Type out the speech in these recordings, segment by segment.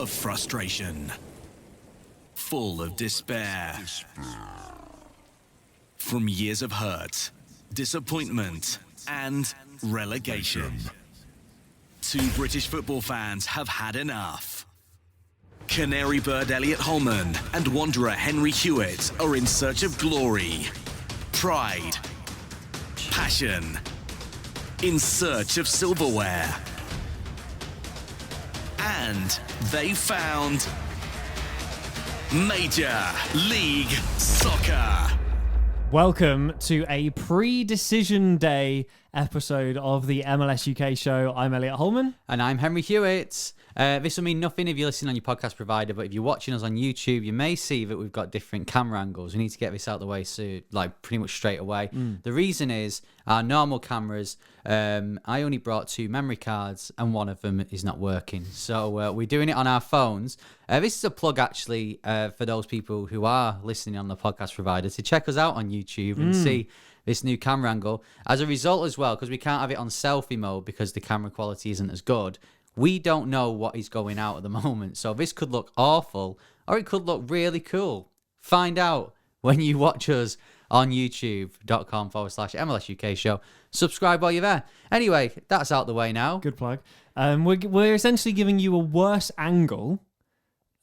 of frustration, full of despair. From years of hurt, disappointment, and relegation, two British football fans have had enough. Canary bird Elliot Holman and Wanderer Henry Hewitt are in search of glory, pride, passion, in search of silverware. And they found Major League Soccer. Welcome to a pre-decision day episode of the MLS UK show. I'm Elliot Holman. And I'm Henry Hewitt. This will mean nothing if you're listening on your podcast provider, but if you're watching us on YouTube, you may see that we've got different camera angles. We need to get this out of the way soon, like pretty much straight away. The reason is our normal cameras, I only brought 2 memory cards and one of them is not working. So we're doing it on our phones. This is a plug actually for those people who are listening on the podcast provider to check us out on YouTube and see this new camera angle. As a result as well, because we can't have it on selfie mode because the camera quality isn't as good, we don't know what is going out at the moment. So this could look awful or it could look really cool. Find out when you watch us on youtube.com/MLS UK show. Subscribe while you're there. Anyway, that's out the way now. Good plug. We're essentially giving you a worse angle,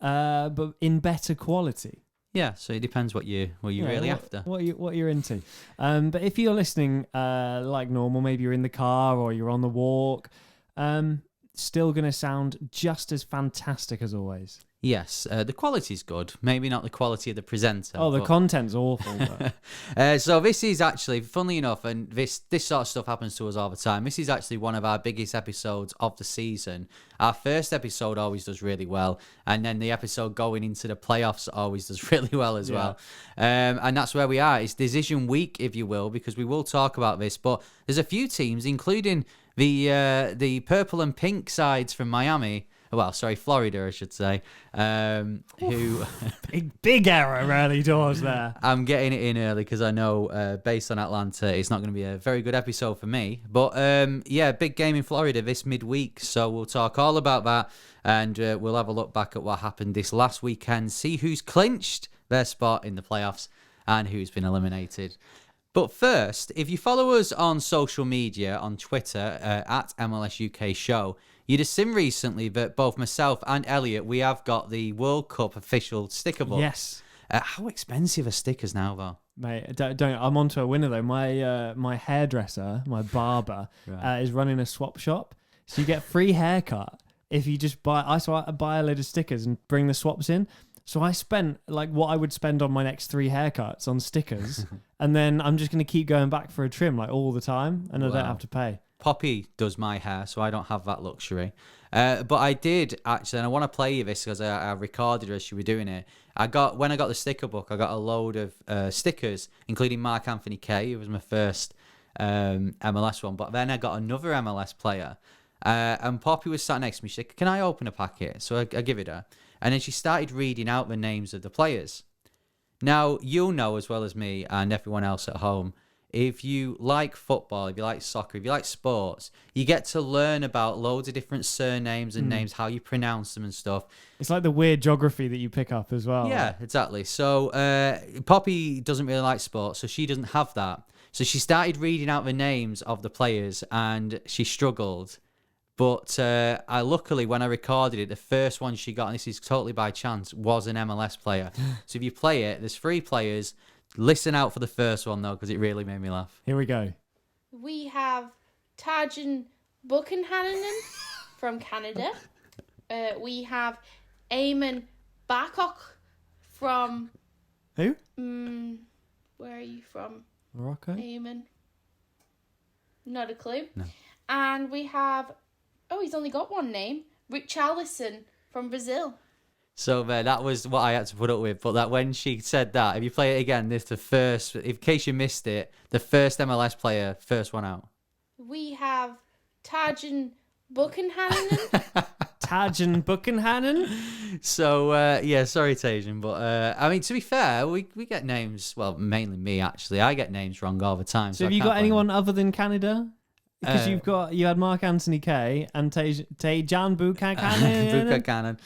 but in better quality. Yeah, so it depends what you're really after. What you're into. But if you're listening like normal, maybe you're in the car or you're on the walk, still going to sound just as fantastic as always. Yes, the quality's good. Maybe not the quality of the presenter. Oh, the content's awful. So this is actually, funnily enough, and this sort of stuff happens to us all the time, this is actually one of our biggest episodes of the season. Our first episode always does really well, and then the episode going into the playoffs always does really well as well. And that's where we are. It's decision week, if you will, because we will talk about this, but there's a few teams, including the purple and pink sides from Miami, Florida, I should say. Who big error early doors there. I'm getting it in early because I know based on Atlanta, it's not going to be a very good episode for me. But big game in Florida this midweek, so we'll talk all about that, and we'll have a look back at what happened this last weekend, see who's clinched their spot in the playoffs and who's been eliminated. But first, if you follow us on social media, on Twitter, at MLS UK Show, you'd have seen recently that both myself and Elliot, we have got the World Cup official sticker book. Yes. How expensive are stickers now, though? Mate, don't. I'm onto a winner, though. My hairdresser, my barber, is running a swap shop. So you get free haircut if you just buy a load of stickers and bring the swaps in. So I spent like what I would spend on my next 3 haircuts on stickers, and then I'm just going to keep going back for a trim like all the time, and I don't have to pay. Poppy does my hair, so I don't have that luxury. But I did actually, and I want to play you this because I recorded her as she was doing it. When I got the sticker book, I got a load of stickers, including Mark Anthony Kay, who was my first MLS one. But then I got another MLS player, and Poppy was sat next to me. She said, "Can I open a packet?" So I give it her. And then she started reading out the names of the players. Now, you'll know as well as me and everyone else at home, if you like football, if you like soccer, if you like sports, you get to learn about loads of different surnames and names, how you pronounce them and stuff. It's like the weird geography that you pick up as well. Yeah, exactly. So Poppy doesn't really like sports, so she doesn't have that. So she started reading out the names of the players and she struggled. But luckily, when I recorded it, the first one she got, and this is totally by chance, was an MLS player. So if you play it, there's 3 players. Listen out for the first one, though, because it really made me laugh. Here we go. We have Tajan Buchanhanen from Canada. We have Eamon Bakok from... Who? Where are you from? Morocco? Eamon. Not a clue. No. And we have... Oh, he's only got one name. Richarlison from Brazil. So that was what I had to put up with. But that when she said that, if you play it again, this the first, in case you missed it, the first MLS player, first one out. We have Tajan Buchanhanen. Tajan Buchanhanen? So, sorry, Tajan. But, I mean, to be fair, we get names, well, mainly me, actually. I get names wrong all the time. So have you got anyone other than Canada Because you had Mark Anthony Kaye and Tejan Buchanan. Buchanan.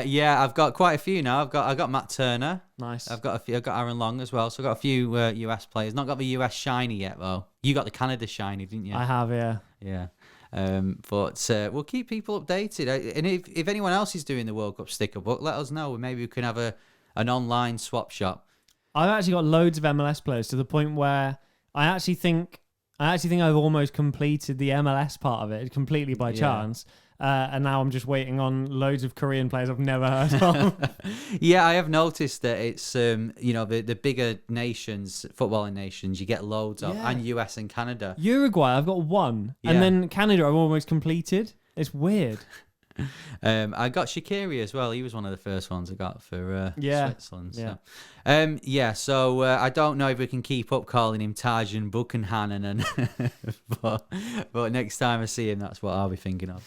Yeah, I've got quite a few now. I got Matt Turner. Nice. I've got Aaron Long as well. So I've got a few US players. Not got the US shiny yet though. You got the Canada shiny, didn't you? I have, yeah. Yeah. But we'll keep people updated. And if anyone else is doing the World Cup sticker book, let us know. Maybe we can have an online swap shop. I've actually got loads of MLS players to the point where I actually think I've almost completed the MLS part of it completely by chance. And now I'm just waiting on loads of Korean players I've never heard of. Yeah, I have noticed that it's the bigger nations, footballing nations, you get loads of, and US and Canada. Uruguay, I've got one, and then Canada I've almost completed. It's weird. I got Shaqiri as well. He was one of the first ones I got for Switzerland. So I don't know if we can keep up calling him Tajan Buchanan, but next time I see him, that's what I'll be thinking of.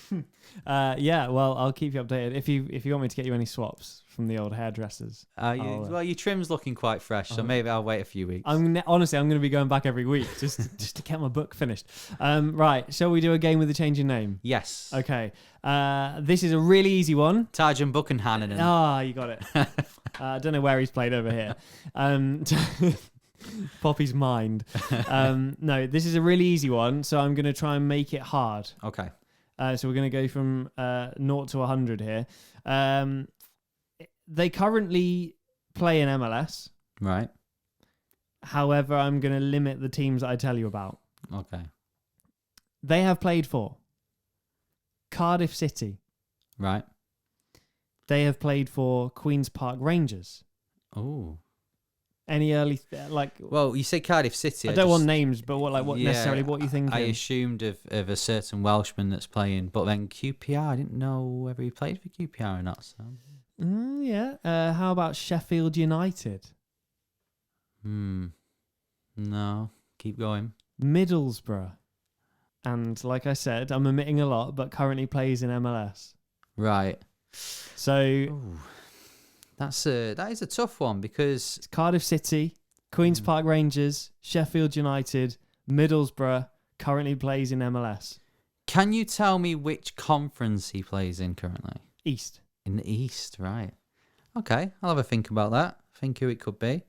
Well, I'll keep you updated. If you want me to get you any swaps from the old hairdressers. Well, your trim's looking quite fresh, so maybe I'll wait a few weeks. Honestly, I'm going to be going back every week just to get my book finished. Right, shall we do a game with a change in name? Yes. Okay. This is a really easy one. Tajan Buchanan. You got it. I don't know where he's played over here. Poppy's mind. No, this is a really easy one, so I'm going to try and make it hard. Okay. So we're going to go from 0 to 100 here. They currently play in MLS. Right. However, I'm going to limit the teams that I tell you about. Okay. They have played for Cardiff City. Right. They have played for Queen's Park Rangers. Oh. Any early Well, you say Cardiff City. I don't want names, but necessarily what you think? I assumed of a certain Welshman that's playing, but then QPR. I didn't know whether he played for QPR or not. So. How about Sheffield United? No. Keep going. Middlesbrough. And like I said, I'm omitting a lot, but currently plays in MLS. Right. So that is a tough one because it's Cardiff City, Queen's Park Rangers, Sheffield United, Middlesbrough, currently plays in MLS. Can you tell me which conference he plays in currently? East. In the East, right. Okay, I'll have a think about that. Think who it could be.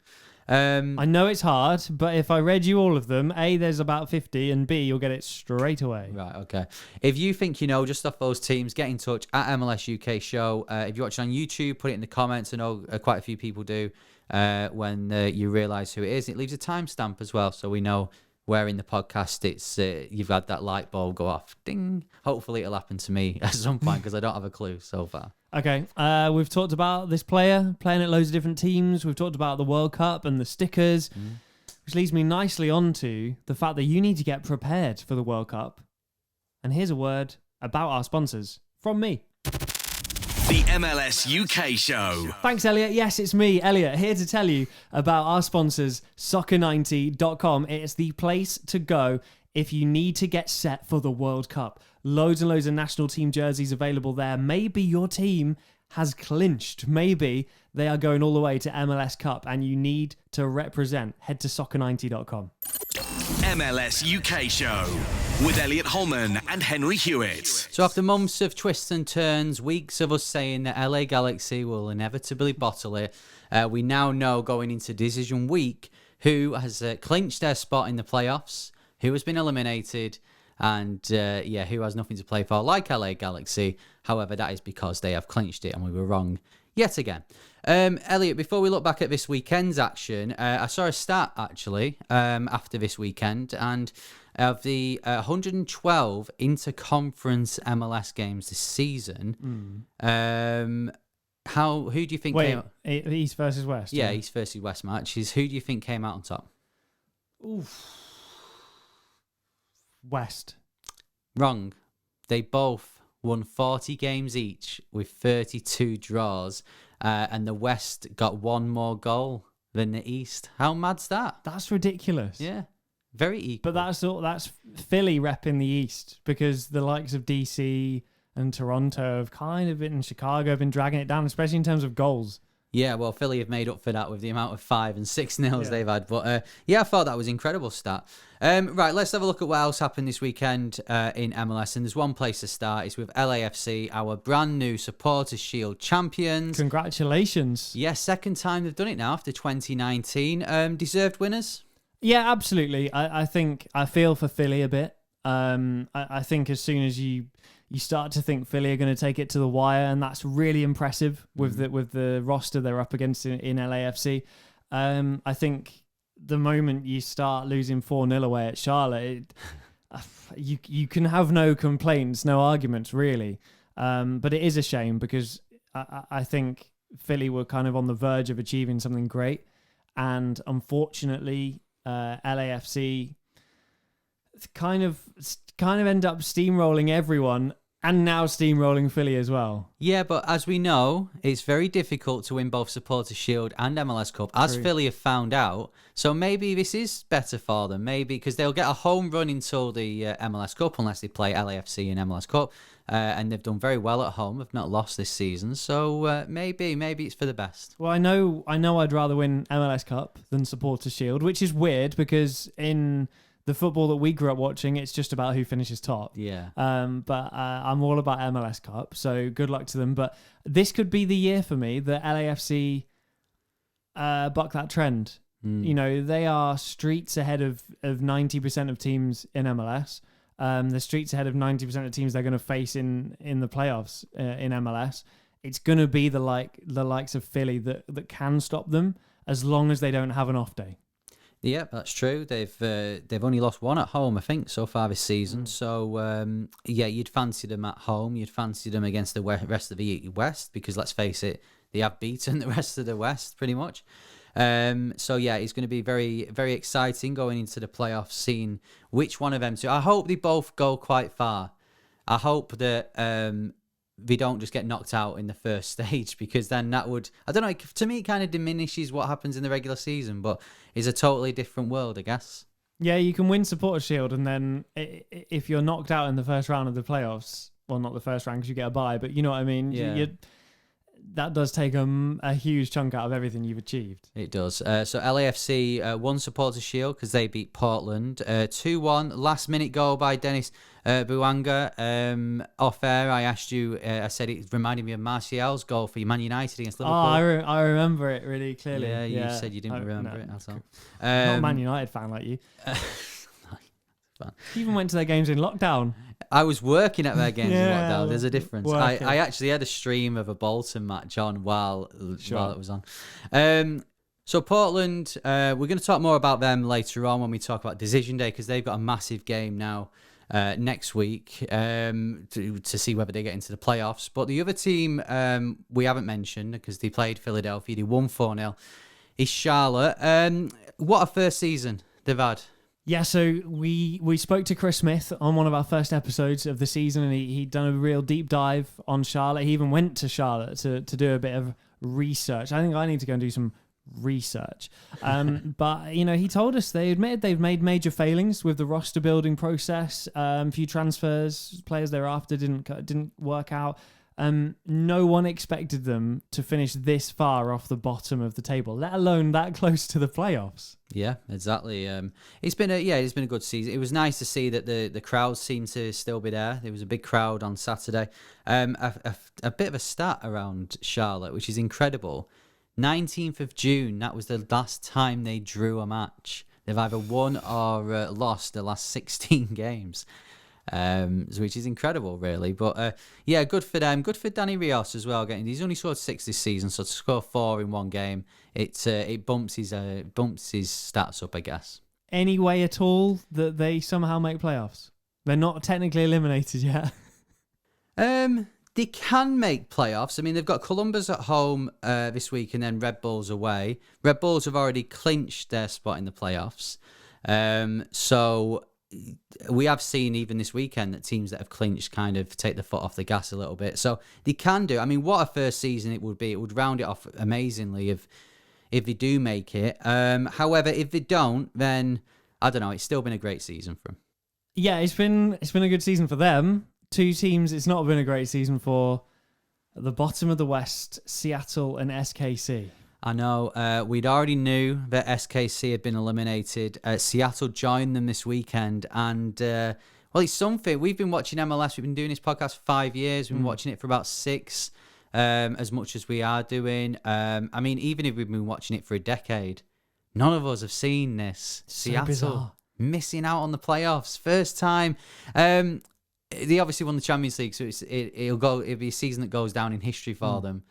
I know it's hard, but if I read you all of them, A, there's about 50, and B, you'll get it straight away. Right, okay. If you think you know just off those teams, get in touch at MLS UK Show. If you're watching on YouTube, put it in the comments. I know quite a few people do when you realise who it is. It leaves a timestamp as well, so we know where in the podcast it's you've had that light bulb go off. Ding. Hopefully it'll happen to me at some point because I don't have a clue so far. Okay, we've talked about this player playing at loads of different teams. We've talked about the World Cup and the stickers, which leads me nicely on to the fact that you need to get prepared for the World Cup. And here's a word about our sponsors from me. The MLS UK Show. Thanks, Elliot. Yes, it's me, Elliot, here to tell you about our sponsors, Soccer90.com. It's the place to go if you need to get set for the World Cup. Loads and loads of national team jerseys available there. Maybe your team has clinched. Maybe they are going all the way to MLS Cup and you need to represent. Head to Soccer90.com. MLS UK Show with Elliot Holman and Henry Hewitt. So after months of twists and turns, weeks of us saying that LA Galaxy will inevitably bottle it, we now know going into decision week who has clinched their spot in the playoffs, who has been eliminated, and who has nothing to play for, like LA Galaxy. However, that is because they have clinched it and we were wrong yet again. Elliot, before we look back at this weekend's action, I saw a stat actually after this weekend, and of the 112 interconference MLS games this season, who do you think came out? East versus West? Yeah, East versus West matches. Who do you think came out on top? Oof. West. Wrong. They both won 40 games each with 32 draws, and the West got one more goal than the East. How mad's that? That's ridiculous. Yeah, very equal. But that's Philly repping the East, because the likes of DC and Toronto have kind of been, and Chicago have been dragging it down, especially in terms of goals. Yeah, well, Philly have made up for that with the amount of 5 and 6 nils they've had. But I thought that was an incredible stat. Right, let's have a look at what else happened this weekend in MLS. And there's one place to start. It's with LAFC, our brand new Supporters Shield champions. Congratulations. Yes, second time they've done it now after 2019. Deserved winners? Yeah, absolutely. I think I feel for Philly a bit. I think as soon as you start to think Philly are going to take it to the wire, and that's really impressive with the roster they're up against in LAFC. I think the moment you start losing 4-0 away at Charlotte, you can have no complaints, no arguments really. But it is a shame because I think Philly were kind of on the verge of achieving something great, and unfortunately, LAFC kind of end up steamrolling everyone, and now steamrolling Philly as well. Yeah, but as we know, it's very difficult to win both Supporters Shield and MLS Cup, as Philly have found out. So maybe this is better for them. Maybe because they'll get a home run until the MLS Cup, unless they play LAFC in MLS Cup. And they've done very well at home. Have not lost this season. So maybe it's for the best. Well, I know I'd rather win MLS Cup than Supporters Shield, which is weird because in the football that we grew up watching, it's just about who finishes top. Yeah. But I'm all about MLS Cup, so good luck to them. But this could be the year for me that LAFC buck that trend. You know, they are streets ahead of 90% of teams in MLS. The streets ahead of 90% of teams they're going to face in the playoffs in MLS. It's going to be the likes of Philly that can stop them as long as they don't have an off day. Yeah, that's true. They've only lost one at home, I think, so far this season. So you'd fancy them at home. You'd fancy them against the rest of the West because let's face it, they have beaten the rest of the West pretty much. So yeah, it's going to be very, very exciting going into the playoffs, seeing which one of them two. I hope they both go quite far. I hope that they don't just get knocked out in the first stage because then that would, I don't know, to me it kind of diminishes what happens in the regular season, but it's a totally different world, I guess. Yeah, you can win Supporters Shield and then if you're knocked out in the first round of the playoffs, well, not the first round because you get a bye, but you know what I mean? Yeah. That does take a huge chunk out of everything you've achieved. It does. So LAFC won Supporters Shield because they beat Portland 2-1. Last minute goal by Dennis Buanga. Off air, I asked you. I said it reminded me of Martial's goal for Man United against Liverpool. I remember it really clearly. Yeah, you said you didn't remember it at all. I'm not a Man United fan like you. You even went to their games in lockdown. I was working at their games in lockdown. There's a difference. Working. I actually had a stream of a Bolton match on while it was on. So Portland, we're going to talk more about them later on when we talk about Decision Day because they've got a massive game now next week to see whether they get into the playoffs. But the other team we haven't mentioned because they played Philadelphia. They won 4-0. Is Charlotte. What a first season they've had. Yeah, so we spoke to Chris Smith on one of our first episodes of the season, and he'd done a real deep dive on Charlotte. He even went to Charlotte to do a bit of research. I think I need to go and do some research. But, you know, he told us they admitted they've made major failings with the roster building process. A few transfers, players they're after didn't work out. No one expected them to finish this far off the bottom of the table, let alone that close to the playoffs. Yeah, exactly. It's been a good season. It was nice to see that the crowd seemed to still be there. There was a big crowd on Saturday. A bit of a stat around Charlotte, which is incredible. 19th of June, that was the last time they drew a match. They've either won or lost the last 16 games. Which is incredible, really. But yeah, good for them. Good for Danny Rios as well. He's only scored 6 this season, so to score 4 in one game, it bumps his stats up, I guess. Any way at all that they somehow make playoffs? They're not technically eliminated yet. They can make playoffs. I mean, they've got Columbus at home this week, and then Red Bulls away. Red Bulls have already clinched their spot in the playoffs. So we have seen even this weekend that teams that have clinched kind of take the foot off the gas a little bit. So they can do. I mean, what a first season it would be. It would round it off amazingly if they do make it. However, if they don't, then I don't know. It's still been a great season for them. Yeah, it's been a good season for them. Two teams it's not been a great season for. At the bottom of the West, Seattle and SKC. I know. We'd already knew that SKC had been eliminated. Seattle joined them this weekend, and well, it's something. We've been watching MLS. We've been doing this podcast for 5 years. We've been watching it for about 6, as much as we are doing. I mean, even if we've been watching it for a decade, none of us have seen this. So Seattle bizarre. missing out on the playoffs, first time. They obviously won the Champions League, so it'll be a season that goes down in history for them.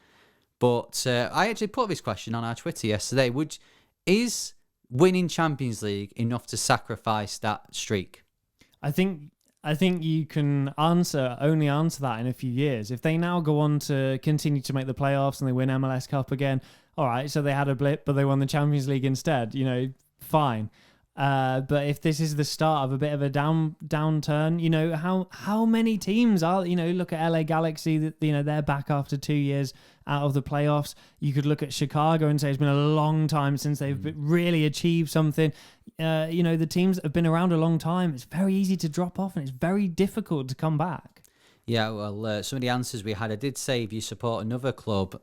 But I actually put this question on our Twitter yesterday. Is winning Champions League enough to sacrifice that streak? I think you can only answer that in a few years. If they now go on to continue to make the playoffs and they win MLS Cup again, all right, so they had a blip, but they won the Champions League instead, fine. But if this is the start of a bit of a downturn, how many teams are, look at LA Galaxy, that they're back after 2 years out of the playoffs. You could look at Chicago and say it's been a long time since they've really achieved something. The teams that have been around a long time, it's very easy to drop off and it's very difficult to come back. Yeah, well, some of the answers we had, I did say if you support another club,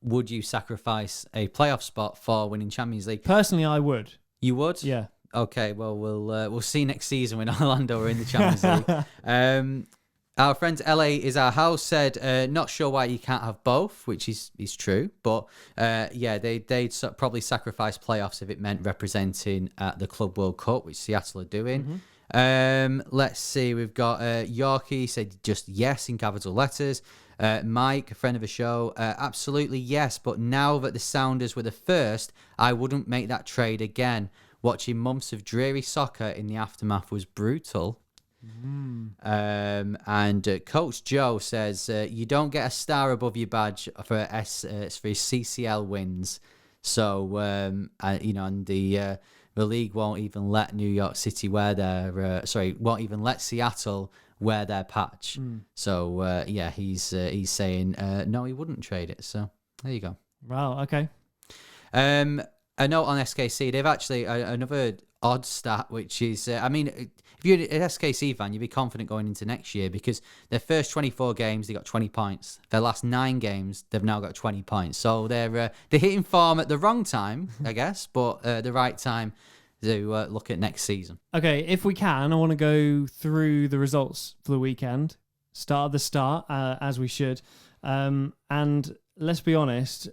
would you sacrifice a playoff spot for winning Champions League? Personally, I would. You would? Yeah. Okay, well, we'll see next season when Orlando are in the Champions League. Our friend LA is our house said, not sure why you can't have both, which is true. But they'd probably sacrifice playoffs if it meant representing at the Club World Cup, which Seattle are doing. Let's see, we've got Yorkie said just yes in capital letters. Mike, a friend of the show, absolutely yes. But now that the Sounders were the first, I wouldn't make that trade again. Watching months of dreary soccer in the aftermath was brutal. And Coach Joe says you don't get a star above your badge for CCL wins. So and the league won't even let New York City wear their won't even let Seattle wear their patch. So he's saying no, he wouldn't trade it. So there you go. Wow. Okay. A note on SKC, they've actually another odd stat, which is, if you're an SKC fan, you'd be confident going into next year because their first 24 games, they got 20 points. Their last 9 games, they've now got 20 points. So they're hitting form at the wrong time, I guess, but the right time to look at next season. Okay, if we can, I want to go through the results for the weekend. Start at the start, as we should. And let's be honest,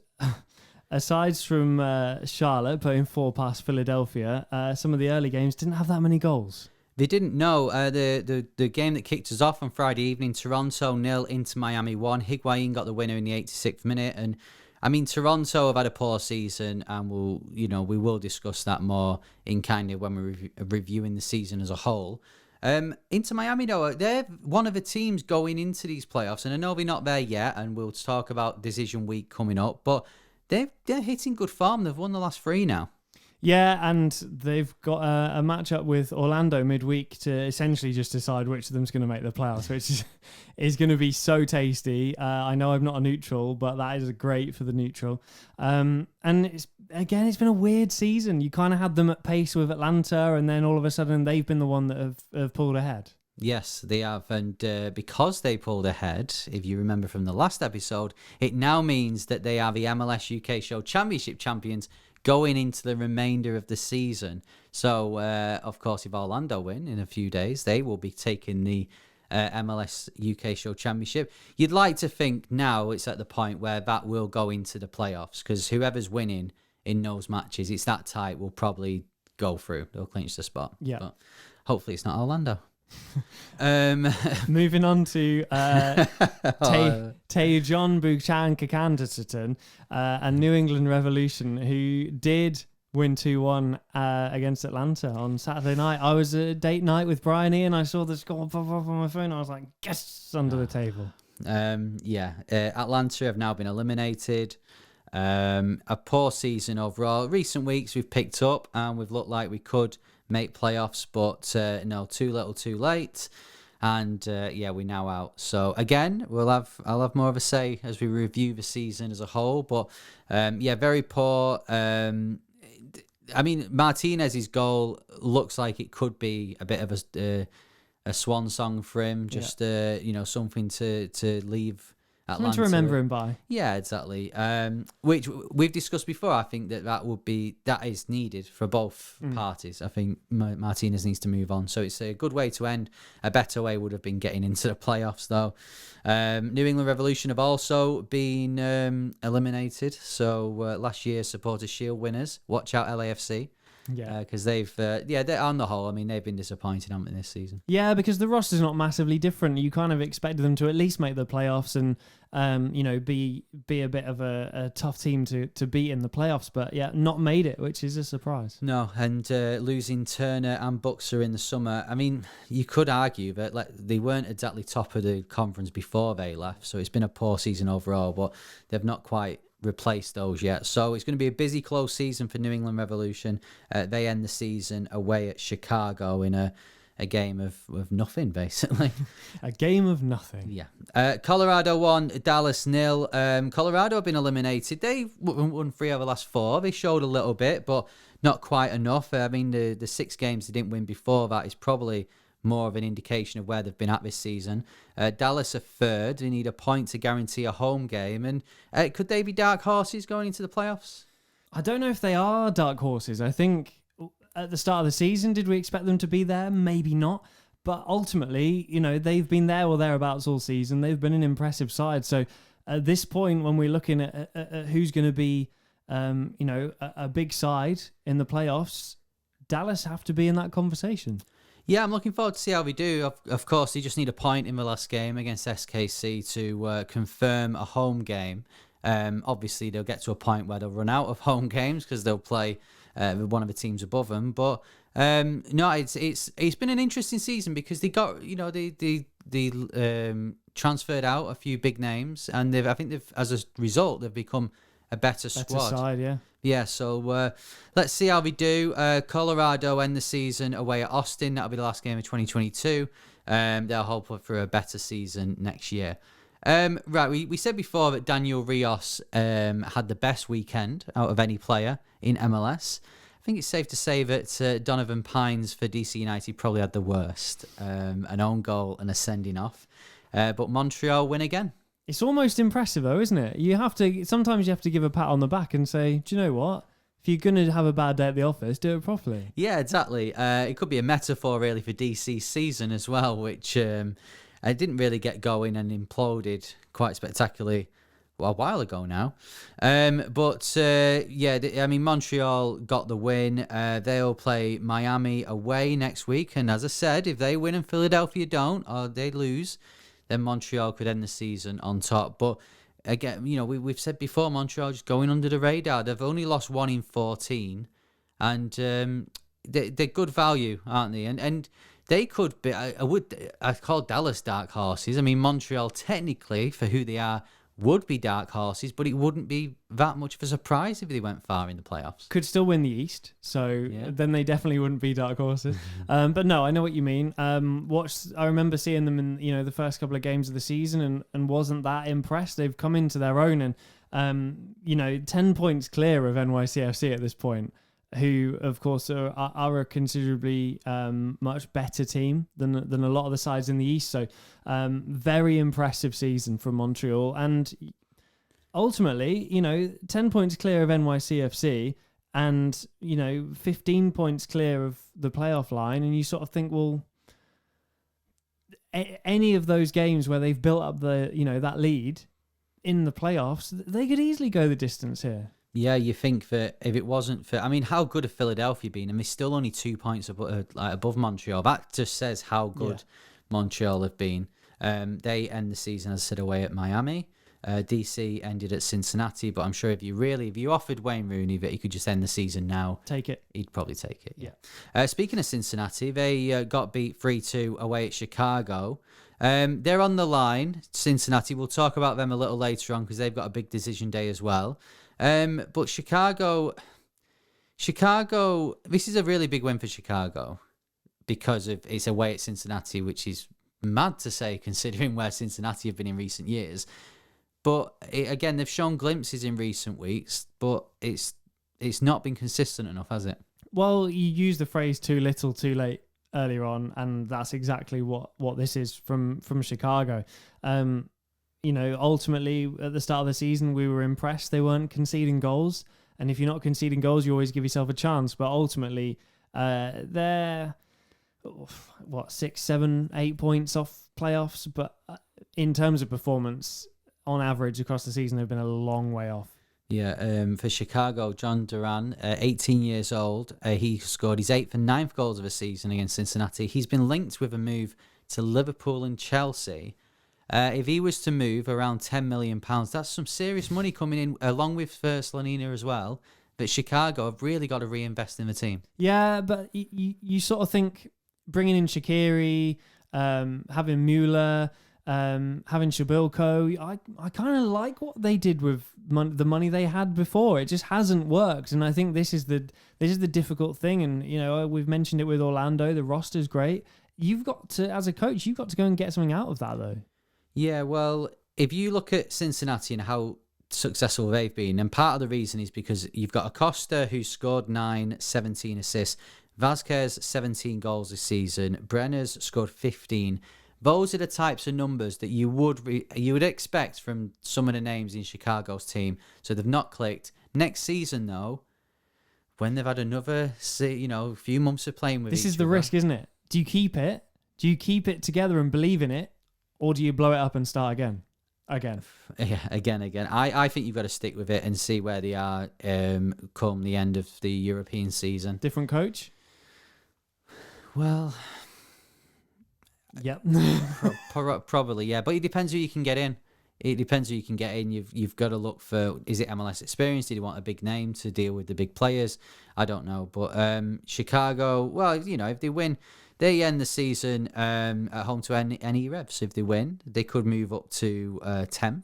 aside from Charlotte putting 4 past Philadelphia, some of the early games didn't have that many goals. They didn't know. The game that kicked us off on Friday evening, Toronto 0, Inter Miami 1. Higuain got the winner in the 86th minute. And I mean, Toronto have had a poor season, and we will discuss that more in kind of when we're reviewing the season as a whole. Inter Miami, though, they're one of the teams going into these playoffs, and I know they're not there yet, and we'll talk about decision week coming up, but they're hitting good form. They've won the last 3 now. Yeah, and they've got a matchup with Orlando midweek to essentially just decide which of them's going to make the playoffs, which is going to be so tasty. I know I'm not a neutral, but that is great for the neutral. And it's been a weird season. You kind of had them at pace with Atlanta, and then all of a sudden they've been the one that have pulled ahead. Yes, they have. And because they pulled ahead, if you remember from the last episode, it now means that they are the MLS UK Show Championship champions going into the remainder of the season. So, of course, if Orlando win in a few days, they will be taking the MLS UK Show Championship. You'd like to think now it's at the point where that will go into the playoffs, because whoever's winning in those matches, it's that tight, will probably go through. They'll clinch the spot. Yeah. But hopefully it's not Orlando. Moving on to Taejon Buchan Kakandaton and New England Revolution, who did win 2-1 against Atlanta on Saturday night. I was at date night with Bryony and I saw the score pop up on my phone. I was like, yes, under the table. Atlanta have now been eliminated. A poor season overall. Recent weeks we've picked up and we've looked like we could make playoffs, but no, too little too late, and we're now out. So again, I'll have more of a say as we review the season as a whole, but very poor. I mean, Martinez's goal looks like it could be a bit of a swan song for him, just something to leave Something to remember him by. Yeah, exactly. Which we've discussed before. I think that is needed for both parties. I think Martinez needs to move on. So it's a good way to end. A better way would have been getting into the playoffs, though. New England Revolution have also been eliminated. So last year's Supporters Shield winners. Watch out, LAFC. Yeah, because they're on the whole. I mean, they've been disappointing, haven't they, this season? Yeah, because the roster's not massively different. You kind of expected them to at least make the playoffs and be a bit of a tough team to beat in the playoffs. But yeah, not made it, which is a surprise. No, and losing Turner and Buxer in the summer. I mean, you could argue that they weren't exactly top of the conference before they left, so it's been a poor season overall. But they've not quite replace those yet. So it's going to be a busy, close season for New England Revolution. They end the season away at Chicago in a game of nothing, basically. A game of nothing. Yeah. Colorado 1, Dallas 0. Colorado have been eliminated. They won 3 out of the last 4. They showed a little bit, but not quite enough. I mean, the 6 games they didn't win before that is probably more of an indication of where they've been at this season. Dallas are 3rd. They need a point to guarantee a home game. And could they be dark horses going into the playoffs? I don't know if they are dark horses. I think at the start of the season, did we expect them to be there? Maybe not. But ultimately, they've been there or thereabouts all season. They've been an impressive side. So at this point, when we're looking at who's going to be, a big side in the playoffs, Dallas have to be in that conversation. Yeah, I'm looking forward to see how we do. Of course, they just need a point in the last game against SKC to confirm a home game. Obviously, they'll get to a point where they'll run out of home games because they'll play with one of the teams above them. But no, it's been an interesting season because they got they transferred out a few big names, and I think as a result they've become a better squad. Side, yeah. Yeah, so let's see how we do. Colorado end the season away at Austin. That'll be the last game of 2022. They'll hope for a better season next year. Right, we said before that Daniel Rios had the best weekend out of any player in MLS. I think it's safe to say that Donovan Pines for DC United probably had the worst. An own goal and a sending off. But Montreal win again. It's almost impressive though, isn't it? Sometimes you have to give a pat on the back and say, do you know what? If you're going to have a bad day at the office, do it properly. Yeah, exactly. It could be a metaphor really for DC's season as well, which it didn't really get going and imploded quite spectacularly a while ago now. Montreal got the win. They'll play Miami away next week. And as I said, if they win and Philadelphia don't, or they lose, then Montreal could end the season on top. But again, we've said before, Montreal just going under the radar. They've only lost 1 in 14, and they're good value, aren't they? And they could be. I call Dallas dark horses. I mean, Montreal technically, for who they are, would be dark horses, but it wouldn't be that much of a surprise if they went far in the playoffs. Could still win the East, so then they definitely wouldn't be dark horses. But no, I know what you mean. I remember seeing them in the first couple of games of the season and wasn't that impressed. They've come into their own and 10 points clear of NYCFC at this point, who of course are a considerably much better team than a lot of the sides in the East. So very impressive season from Montreal, and ultimately 10 points clear of NYCFC and 15 points clear of the playoff line, and you sort of think, well, any of those games where they've built up that lead in the playoffs, they could easily go the distance here. Yeah, you think that if it wasn't for... I mean, how good have Philadelphia been? And they're still only 2 points above Montreal. That just says how good Montreal have been. They end the season, as I said, away at Miami. DC ended at Cincinnati, but I'm sure if you offered Wayne Rooney that he could just end the season now... Take it. He'd probably take it, yeah. Speaking of Cincinnati, they got beat 3-2 away at Chicago. They're on the line, Cincinnati. We'll talk about them a little later on because they've got a big decision day as well. But Chicago, this is a really big win for Chicago because it's away at Cincinnati, which is mad to say considering where Cincinnati have been in recent years. But again, they've shown glimpses in recent weeks, but it's not been consistent enough, has it? Well, you used the phrase too little, too late earlier on, and that's exactly what this is from Chicago. ultimately at the start of the season, we were impressed they weren't conceding goals. And if you're not conceding goals, you always give yourself a chance. But ultimately, they're 6, 7, 8 points off playoffs. But in terms of performance, on average across the season, they've been a long way off. Yeah, for Chicago, John Duran, 18 years old, he scored his 8th and 9th goals of a season against Cincinnati. He's been linked with a move to Liverpool and Chelsea. If he was to move around £10 million, that's some serious money coming in, along with Slanina as well. But Chicago have really got to reinvest in the team. Yeah, but you sort of think bringing in Shaqiri, having Mueller, having Shabilko, I kind of like what they did with the money they had before. It just hasn't worked, and I think this is the difficult thing. And we've mentioned it with Orlando. The roster's great. You've got to, as a coach, you've got to go and get something out of that, though. Yeah, well, if you look at Cincinnati and how successful they've been, and part of the reason is because you've got Acosta, who scored 9, 17 assists, Vazquez 17 goals this season, Brenner's scored 15. Those are the types of numbers that you would expect from some of the names in Chicago's team. So they've not clicked. Next season, though, when they've had another few months of playing with this each is the other, risk, isn't it? Do you keep it? Do you keep it together and believe in it? Or do you blow it up and start again? Yeah, again. I think you've got to stick with it and see where they are come the end of the European season. Different coach? Well, yep. Probably, yeah. But it depends who you can get in. You've got to look for, is it MLS experience? Did you want a big name to deal with the big players? I don't know. But Chicago, well, if they win, they end the season at home to any Revs. If they win, they could move up to 10th.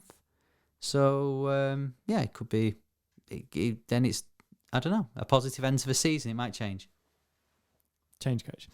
So, it could be, then it's, I don't know, a positive end to the season. It might change. Change coach.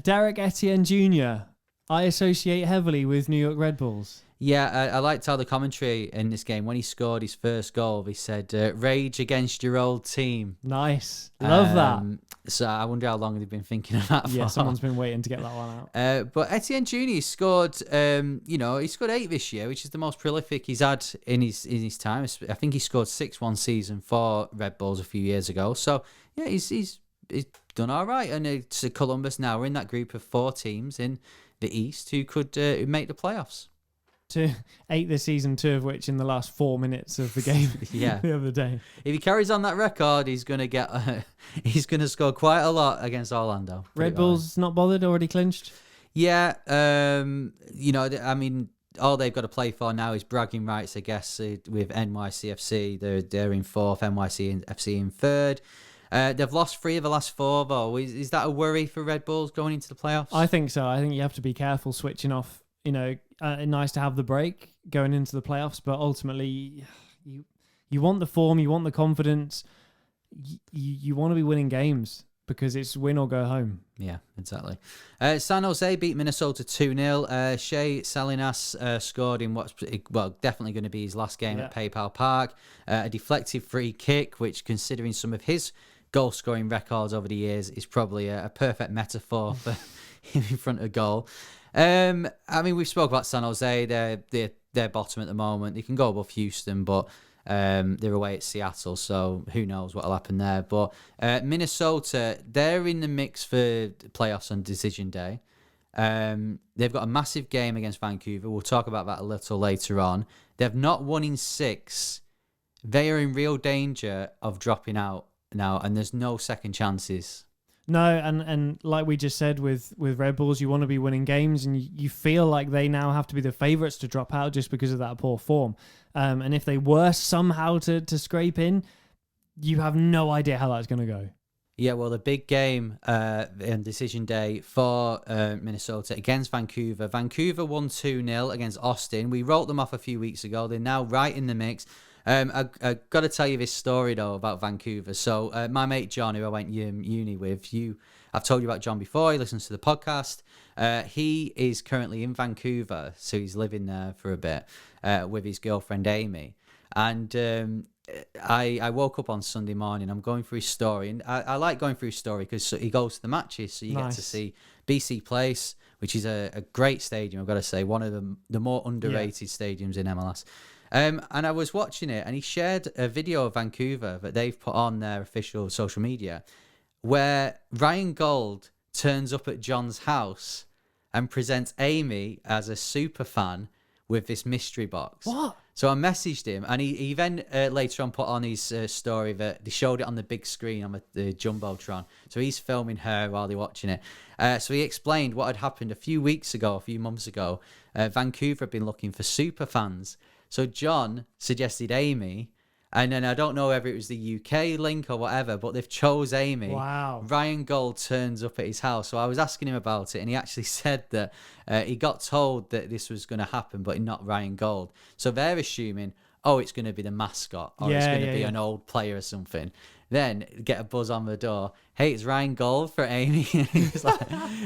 Derek Etienne Jr. I associate heavily with New York Red Bulls. Yeah, I liked how the commentary in this game, when he scored his first goal, he said, rage against your old team. Nice. Love that. So I wonder how long they've been thinking of that for. Yeah, someone's been waiting to get that one out. But Etienne Jr. scored, he scored 8 this year, which is the most prolific he's had in his time. I think he scored 6 one season for Red Bulls a few years ago. So, yeah, he's done all right. And it's Columbus now. We're in that group of 4 teams in the East who could make the playoffs. 8 this season, 2 of which in the last 4 minutes of the game. Yeah, the other day. If he carries on that record, he's gonna get he's gonna score quite a lot against Orlando. Red Bulls not bothered, already clinched. Yeah, I mean, all they've got to play for now is bragging rights, I guess, with NYCFC. They're in 4th, NYCFC in 3rd. They've lost 3 of the last 4 though. Is that a worry for Red Bulls going into the playoffs? I think so. I think you have to be careful switching off. Nice to have the break going into the playoffs, but ultimately, you want the form, you want the confidence, you want to be winning games because it's win or go home. Yeah, exactly. San Jose beat Minnesota 2-0. Shea Salinas scored in what's definitely going to be his last game at PayPal Park. A deflected free kick, which, considering some of his goal-scoring records over the years, is probably a perfect metaphor for him in front of goal. We've spoke about San Jose. They're bottom at the moment. They can go above Houston, but they're away at Seattle, so who knows what'll happen there. But Minnesota, they're in the mix for playoffs on decision day. They've got a massive game against Vancouver. We'll talk about that a little later on. They've not won in 6. They are in real danger of dropping out now, and there's no second chances. No, and like we just said with Red Bulls, you want to be winning games, and you feel like they now have to be the favourites to drop out just because of that poor form. And if they were somehow to scrape in, you have no idea how that's going to go. Yeah, well, the big game on decision day for Minnesota against Vancouver. Vancouver won 2-0 against Austin. We wrote them off a few weeks ago. They're now right in the mix. I got to tell you this story, though, about Vancouver. So my mate John, who I went uni with, I've told you about John before. He listens to the podcast. He is currently in Vancouver, so he's living there for a bit. with his girlfriend Amy. And I woke up on Sunday morning. I'm going through his story, and I like going through his story because he goes to the matches, so you get to see BC Place, which is a great stadium. I've got to say, one of the more underrated stadiums in MLS. And I was watching it, and he shared a video of Vancouver that they've put on their official social media, where Ryan Gold turns up at John's house and presents Amy as a super fan with this mystery box. What? So I messaged him, and he then later on put on his story that they showed it on the big screen on the Jumbotron. So he's filming her while they're watching it. So he explained what had happened a few months ago. Vancouver had been looking for super fans. So John suggested Amy, and then I don't know whether it was the UK link or whatever, but they've chose Amy. Wow. Ryan Gold turns up at his house. So I was asking him about it, and he actually said that he got told that this was going to happen, but not Ryan Gold. So they're assuming, it's going to be the mascot, or it's going to be an old player or something. Then get a buzz on the door. Hey, it's Ryan Gold for Amy. And he's like,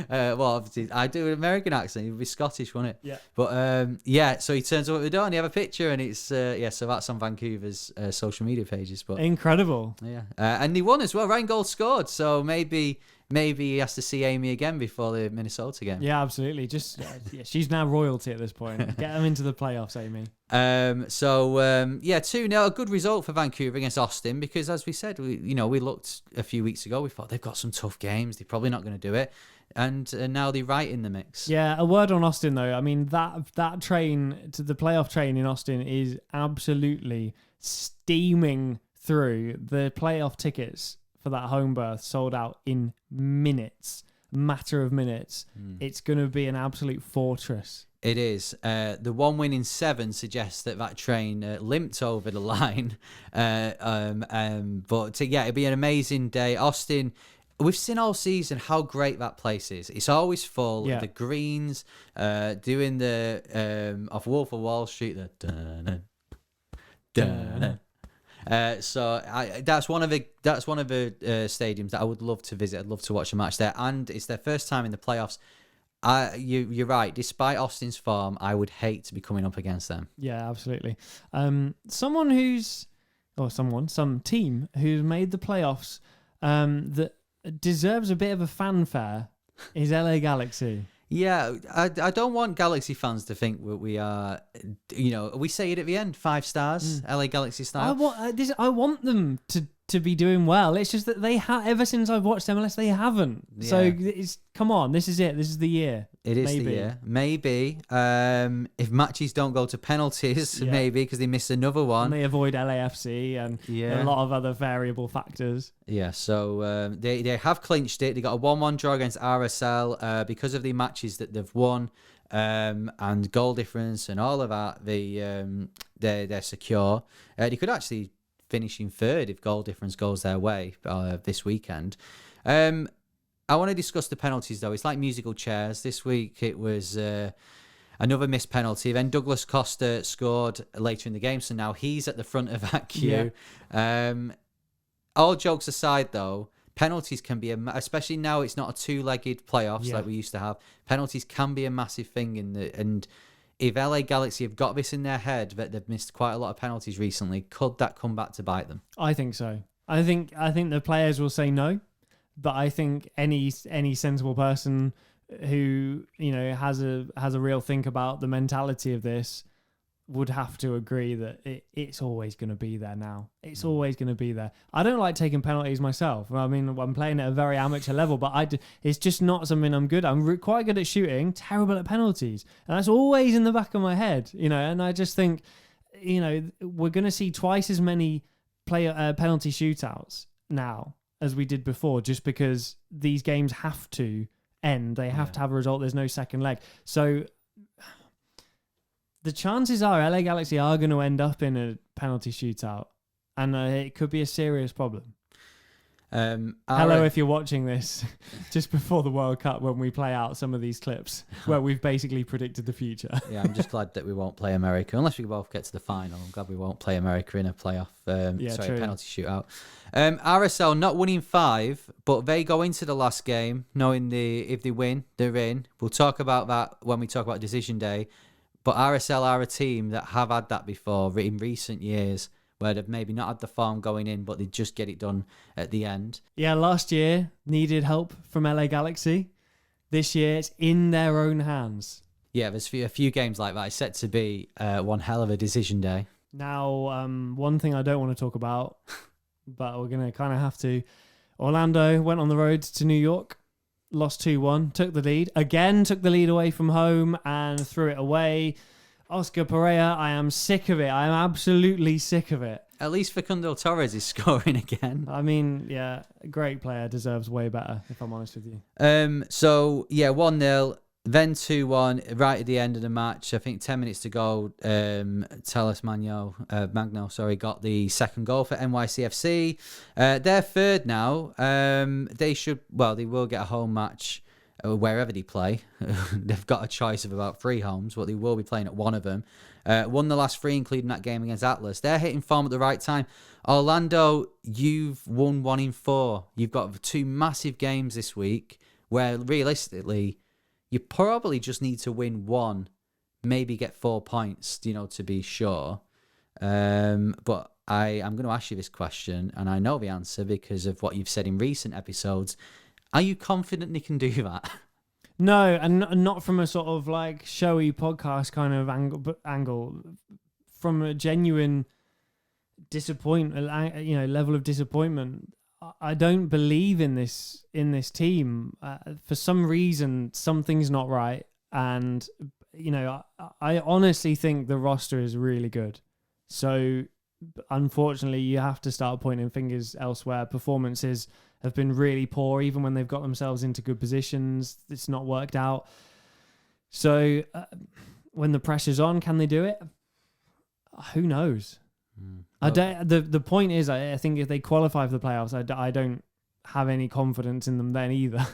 well, obviously, I do an American accent. It would be Scottish, wouldn't it? Yeah. But so he turns up at the door and you have a picture, and it's so that's on Vancouver's social media pages. But Incredible. yeah, and he won as well. Ryan Gold scored, so maybe he has to see Amy again before the Minnesota game. Yeah, absolutely. Just she's now royalty at this point. Get them into the playoffs, Amy. 2-0, a good result for Vancouver against Austin, because as we said, we looked a few weeks ago, we thought they've got some tough games, they're probably not going to do it, and now they're right in the mix. Yeah, a word on Austin though. I mean, that train to the playoff train in Austin is absolutely steaming through. The playoff tickets for that home berth sold out in matter of minutes. It's going to be an absolute fortress. It is. The 1 win in 7 suggests that train limped over the line. But it'd be an amazing day. Austin, we've seen all season how great that place is. It's always full. Yeah. The greens, doing the off Wolf of Wall Street, the dun-dun. So that's one of the stadiums that I would love to visit. I'd love to watch a match there, and it's their first time in the playoffs. You're right. Despite Austin's form, I would hate to be coming up against them. Yeah, absolutely. Some team who's made the playoffs that deserves a bit of a fanfare is LA Galaxy. Yeah, I don't want Galaxy fans to think we are, we say it at the end, 5 stars, LA Galaxy style. I want them to be doing well. It's just that they ever since I've watched MLS, they haven't. Yeah. So come on, this is it. This is the year. It is the year. Maybe. If matches don't go to penalties, maybe, because they missed another one. And they avoid LAFC and a lot of other variable factors. Yeah, so they have clinched it. They got a 1-1 draw against RSL because of the matches that they've won and goal difference and all of that. They're secure. They could actually finish in 3rd if goal difference goes their way this weekend. I want to discuss the penalties, though. It's like musical chairs. This week it was another missed penalty. Then Douglas Costa scored later in the game, so now he's at the front of that queue. Yeah. All jokes aside, though, penalties can be, especially now it's not a 2-legged playoffs like we used to have. Penalties can be a massive thing and if LA Galaxy have got this in their head that they've missed quite a lot of penalties recently, could that come back to bite them? I think so. I think the players will say no. But I think any sensible person who has a real think about the mentality of this would have to agree that it's always going to be there now. It's always going to be there. I don't like taking penalties myself. I mean, I'm playing at a very amateur level, but it's just not something I'm good at. I'm quite good at shooting, terrible at penalties, and that's always in the back of my head. And I just think, we're going to see twice as many penalty shootouts now as we did before, just because these games have to end. They have to have a result. There's no second leg. So the chances are LA Galaxy are going to end up in a penalty shootout, and it could be a serious problem. Hello, if you're watching this just before the World Cup when we play out some of these clips where we've basically predicted the future. Yeah, I'm just glad that we won't play America unless we both get to the final. I'm glad we won't play America in a playoff, penalty shootout. RSL not winning 5, but they go into the last game knowing if they win, they're in. We'll talk about that when we talk about decision day. But RSL are a team that have had that before in recent years, where they've maybe not had the form going in, but they just get it done at the end. Yeah, last year needed help from LA Galaxy. This year it's in their own hands. Yeah, there's a few games like that. It's set to be one hell of a decision day. Now, one thing I don't want to talk about, but we're going to kind of have to. Orlando went on the road to New York, lost 2-1, took the lead away from home and threw it away. Oscar Pereira, I am sick of it. I am absolutely sick of it. At least Facundo Torres is scoring again. I mean, yeah, a great player, deserves way better, if I'm honest with you. 1-0, then 2-1, right at the end of the match. I think 10 minutes to go. Talis Magno, got the second goal for NYCFC. They're third now. They will get a home match wherever they play. They've got a choice of about 3 homes, but they will be playing at one of them. Won the last 3, including that game against Atlas. They're hitting form at the right time. Orlando, you've won 1 in 4. You've got 2 massive games this week where realistically, you probably just need to win 1, maybe get 4 points, to be sure. But I'm going to ask you this question, and I know the answer because of what you've said in recent episodes. Are you confident they can do that? No, and not from a sort of like showy podcast kind of angle. From a genuine level of disappointment. I don't believe in this team. For some reason, something's not right, and I honestly think the roster is really good. So, unfortunately, you have to start pointing fingers elsewhere. Performances have been really poor, even when they've got themselves into good positions. It's not worked out. So, when the pressure's on, can they do it? Who knows? The point is, I think if they qualify for the playoffs, I don't have any confidence in them then either.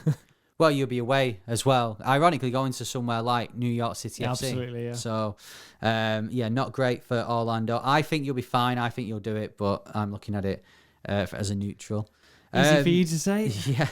Well, you'll be away as well. Ironically, going to somewhere like New York City FC. Absolutely, yeah. So, not great for Orlando. I think you'll be fine. I think you'll do it, but I'm looking at it as a neutral. Easy for you to say. Yeah.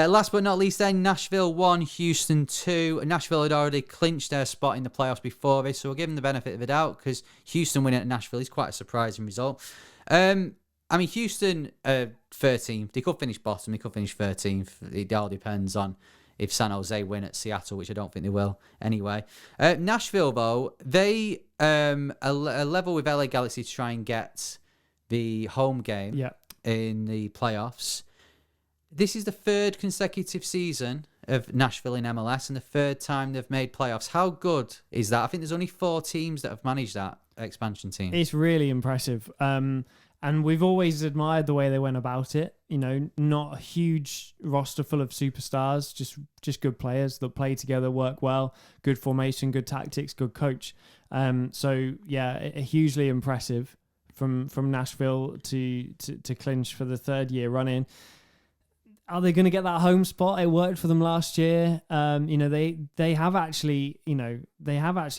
Last but not least then, Nashville 1, Houston 2. Nashville had already clinched their spot in the playoffs before this, so we'll give them the benefit of the doubt because Houston winning at Nashville is quite a surprising result. Houston 13th. They could finish bottom, they could finish 13th. It all depends on if San Jose win at Seattle, which I don't think they will anyway. Nashville, though, they a level with LA Galaxy to try and get the home game in the playoffs. This is the 3rd consecutive season of Nashville in MLS and the 3rd time they've made playoffs. How good is that? I think there's only 4 teams that have managed that expansion team. It's really impressive. And we've always admired the way they went about it. Not a huge roster full of superstars, just good players that play together, work well, good formation, good tactics, good coach. Hugely impressive from Nashville to clinch for the 3rd year running. Are they going to get that home spot? It worked for them last year. They have actually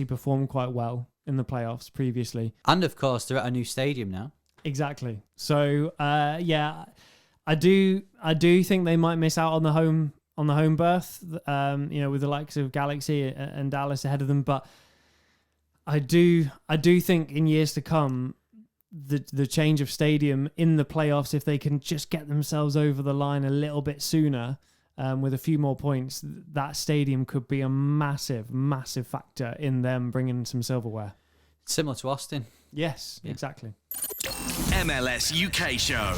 performed quite well in the playoffs previously. And of course, they're at a new stadium now. Exactly. So I do think they might miss out on the home berth. With the likes of Galaxy and Dallas ahead of them, but I do think in years to come, the change of stadium in the playoffs, if they can just get themselves over the line a little bit sooner, with a few more points, that stadium could be a massive, massive factor in them bringing some silverware. Similar to Austin. Yes, exactly. MLS UK Show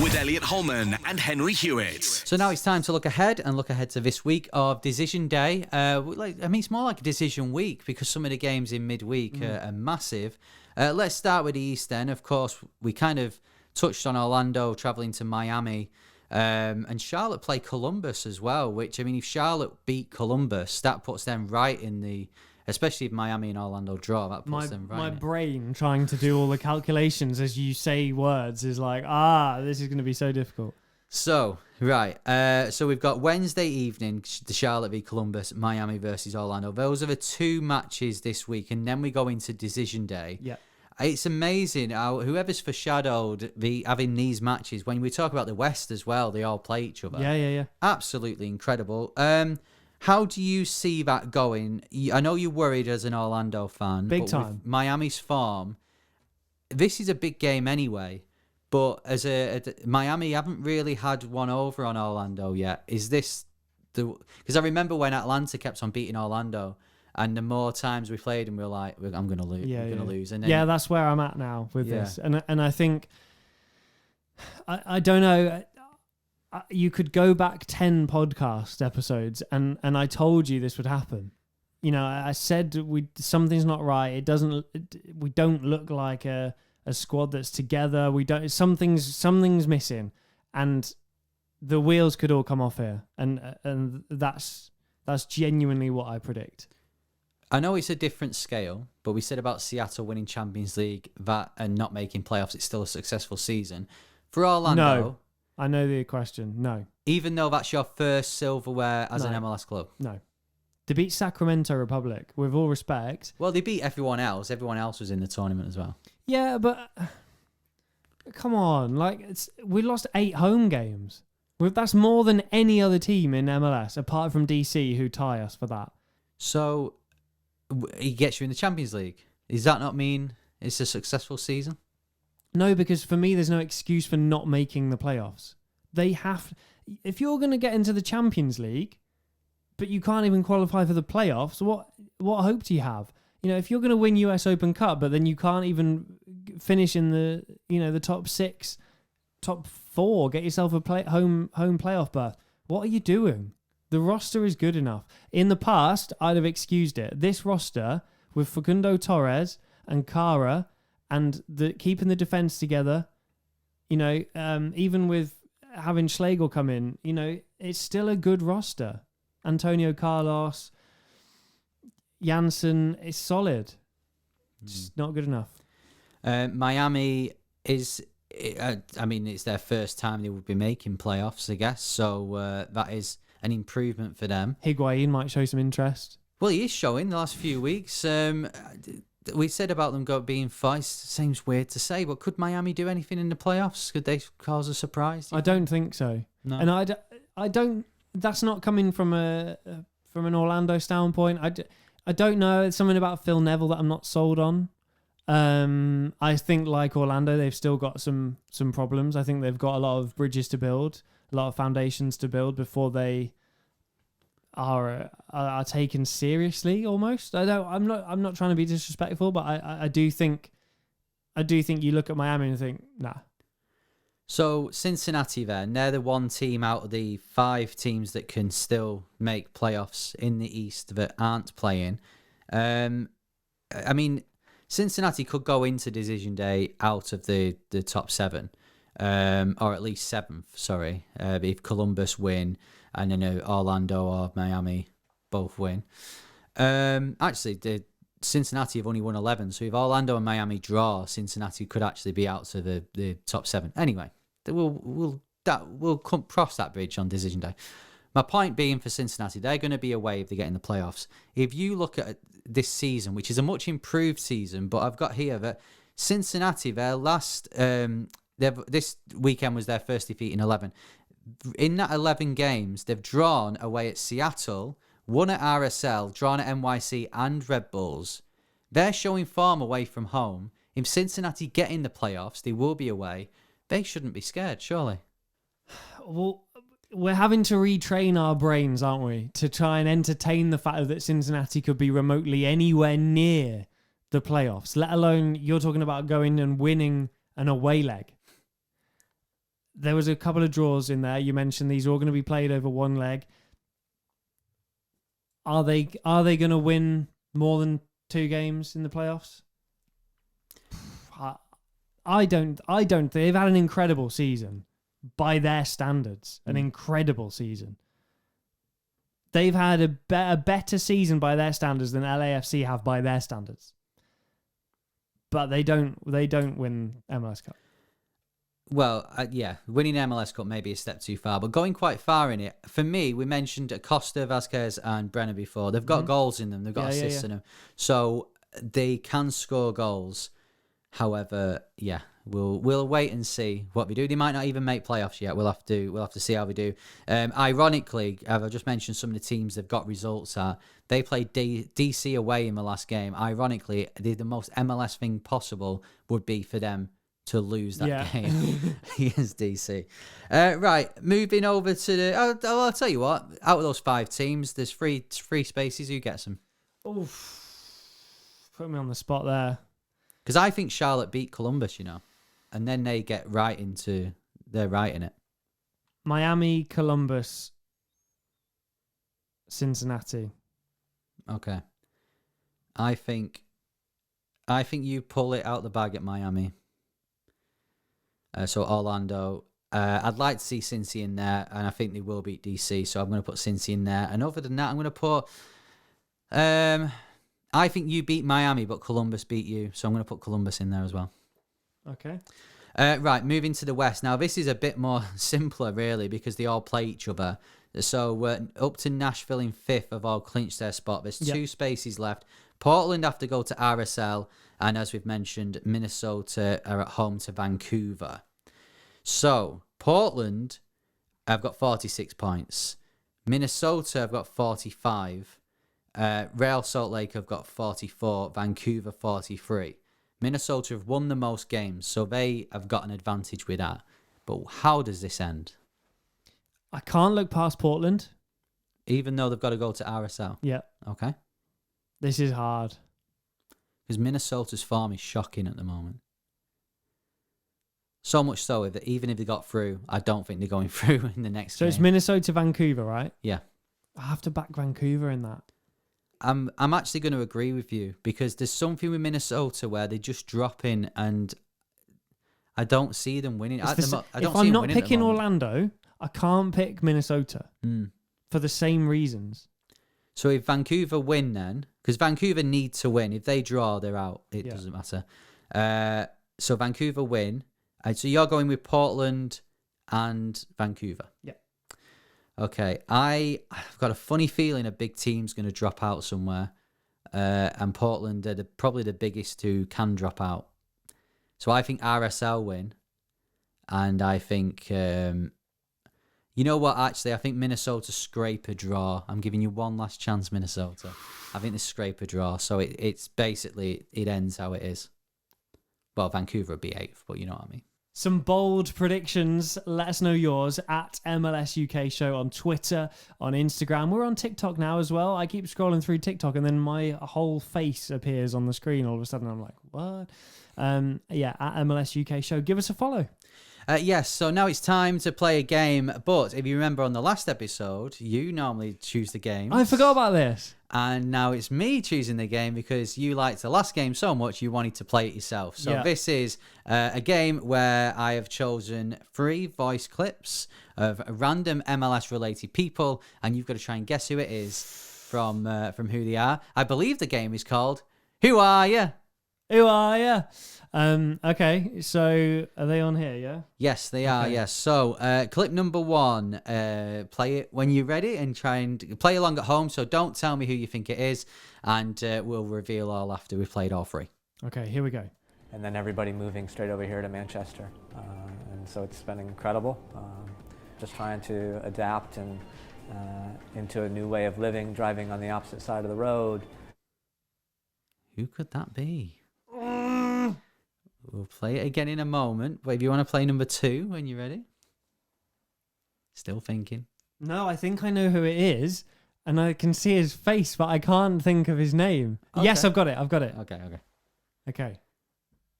with Elliot Holman and Henry Hewitt. So now it's time to look ahead to this week of Decision Day. It's more like a decision week because some of the games in midweek are massive. Let's start with the East then. Of course, we kind of touched on Orlando travelling to Miami. And Charlotte play Columbus as well, which, if Charlotte beat Columbus, that puts them right in the... Especially if Miami and Orlando draw, that puts them right. My brain trying to do all the calculations as you say words is like, this is going to be so difficult. So, right. So we've got Wednesday evening, the Charlotte v Columbus, Miami versus Orlando. Those are the 2 matches this week. And then we go into Decision Day. Yeah. It's amazing how whoever's foreshadowed having these matches, when we talk about the West as well, they all play each other. Yeah. Absolutely incredible. How do you see that going? I know you're worried as an Orlando fan. Big but time. with Miami's form, this is a big game anyway. But as Miami haven't really had one over on Orlando yet. Is this because I remember when Atlanta kept on beating Orlando, and the more times we played, and we were like, I'm going to lose. Yeah, I'm going to lose. And then, yeah, that's where I'm at now with this. And I think, I don't know, you could go back 10 podcast episodes and I told you this would happen. You know, I said something's not right. We don't look like a squad that's together. Something's missing, and the wheels could all come off here. And that's genuinely what I predict. I know it's a different scale, but we said about Seattle winning Champions League and not making playoffs, it's still a successful season. For Orlando... No. I know the question. No. Even though that's your first silverware as an No. MLS club? No. To beat Sacramento Republic, with all respect... Well, they beat everyone else. Everyone else was in the tournament as well. Yeah, but... Come on. We lost 8 home games. That's more than any other team in MLS, apart from DC, who tie us for that. So... he gets you in the Champions League. Does that not mean it's a successful season? No, because for me, there's no excuse for not making the playoffs. If you're going to get into the Champions League, but you can't even qualify for the playoffs, what hope do you have? You know, if you're going to win US Open Cup, but then you can't even finish in the top 6, top 4, get yourself a home playoff berth. What are you doing? The roster is good enough. In the past, I'd have excused it. This roster, with Facundo Torres and Cara, and keeping the defence together, you know, even with having Schlegel come in, you know, it's still a good roster. Antonio Carlos, Janssen is solid. It's not good enough. Miami is... it's their first time they would be making playoffs, I guess. So that is an improvement for them. Higuain might show some interest. Well, he is showing the last few weeks. We said about them being five. Seems weird to say, but could Miami do anything in the playoffs? Could they cause a surprise? I don't think so. No. And I don't. That's not coming from an Orlando standpoint. I don't know. It's something about Phil Neville that I'm not sold on. I think, like Orlando, they've still got some problems. I think they've got a lot of bridges to build, a lot of foundations to build before they are taken seriously. Almost. I'm not trying to be disrespectful, but I do think you look at Miami and think, nah. So Cincinnati, then they're the one team out of the 5 teams that can still make playoffs in the East that aren't playing. Cincinnati could go into Decision Day out of the top 7, or at least 7th, sorry, if Columbus win and then Orlando or Miami both win. Actually, Cincinnati have only won 11, so if Orlando and Miami draw, Cincinnati could actually be out to the top 7. Anyway, we'll cross that bridge on Decision Day. My point being, for Cincinnati, they're going to be away if they get in the playoffs. If you look at this season, which is a much improved season, but I've got here that Cincinnati, their last, this weekend was their first defeat in 11. In that 11 games, they've drawn away at Seattle, won at RSL, drawn at NYC and Red Bulls. They're showing form away from home. If Cincinnati get in the playoffs, they will be away. They shouldn't be scared, surely. Well, we're having to retrain our brains, aren't we, to try and entertain the fact that Cincinnati could be remotely anywhere near the playoffs, let alone you're talking about going and winning an away leg. There was a couple of draws in there. You mentioned these are all going to be played over one leg. Are they going to win more than 2 games in the playoffs? I don't. They've had an incredible season. By their standards, an incredible season. They've had a better season by their standards than LAFC have by their standards. But they don't win MLS Cup. Well, winning MLS Cup may be a step too far, but going quite far in it, for me, we mentioned Acosta, Vasquez and Brenner before. They've got goals in them. They've got assists in them. So they can score goals. However, yeah, we'll wait and see what we do. They might not even make playoffs yet. We'll have to see how we do. Ironically, I've just mentioned some of the teams they've got results at. They played DC away in the last game. Ironically, the most MLS thing possible would be for them to lose that game against DC. Right, moving over to the. I'll tell you what. Out of those 5 teams, there's three spaces. Who gets them? Oof. Put me on the spot there. Because I think Charlotte beat Columbus, and then they get they're right in it. Miami, Columbus, Cincinnati. Okay. I think you pull it out the bag at Miami. So Orlando. I'd like to see Cincy in there, and I think they will beat DC, so I'm going to put Cincy in there. And other than that, I'm going to put... I think you beat Miami, but Columbus beat you, so I'm going to put Columbus in there as well. Okay. Right, moving to the West. Now, this is a bit more simpler, really, because they all play each other. So we're up to Nashville in 5th have all clinched their spot. There's 2 spaces left. Portland have to go to RSL, and as we've mentioned, Minnesota are at home to Vancouver. So, Portland have got 46 points. Minnesota have got 45. Real Salt Lake have got 44, Vancouver 43. Minnesota have won the most games, so they have got an advantage with that. But how does this end? I can't look past Portland. Even though they've got to go to RSL? Yeah. Okay. This is hard. Because Minnesota's form is shocking at the moment. So much so that even if they got through, I don't think they're going through in the next game. So it's Minnesota, Vancouver, right? Yeah. I have to back Vancouver in that. I'm actually going to agree with you because there's something with Minnesota where they just drop in and I don't see them winning. If I'm not picking Orlando, I can't pick Minnesota for the same reasons. So if Vancouver win then, because Vancouver need to win. If they draw, they're out. It doesn't matter. So Vancouver win. So you're going with Portland and Vancouver. Yeah. Okay, I've got a funny feeling a big team's going to drop out somewhere, and Portland are probably the biggest who can drop out. So I think RSL win, and I think, you know what, actually, I think Minnesota scrape a draw. I'm giving you one last chance, Minnesota. I think they scrape a draw, so it's basically, it ends how it is. Well, Vancouver would be 8th, but you know what I mean. Some bold predictions. Let us know yours at MLS UK Show on Twitter, on Instagram. We're on TikTok now as well. I keep scrolling through TikTok and then my whole face appears on the screen. All of a sudden, I'm like, what? At MLS UK Show. Give us a follow. Yes, so now it's time to play a game. But if you remember on the last episode, you normally choose the game. I forgot about this. And now it's me choosing the game because you liked the last game so much you wanted to play it yourself. So This is a game where I have chosen 3 voice clips of random MLS-related people, and you've got to try and guess who it is from who they are. I believe the game is called Who Are Ya? Who are ya? Okay, so are they on here, yeah? Yes, they are, yes. So, clip number 1, play it when you're ready and try and play along at home. So don't tell me who you think it is, and we'll reveal all after we've played all 3. Okay, here we go. And then everybody moving straight over here to Manchester. And so it's been incredible. Just trying to adapt and into a new way of living, driving on the opposite side of the road. Who could that be? We'll play it again in a moment. But if you want to play number 2 when you're ready. Still thinking. No, I think I know who it is. And I can see his face, but I can't think of his name. Okay. Yes, I've got it. Okay.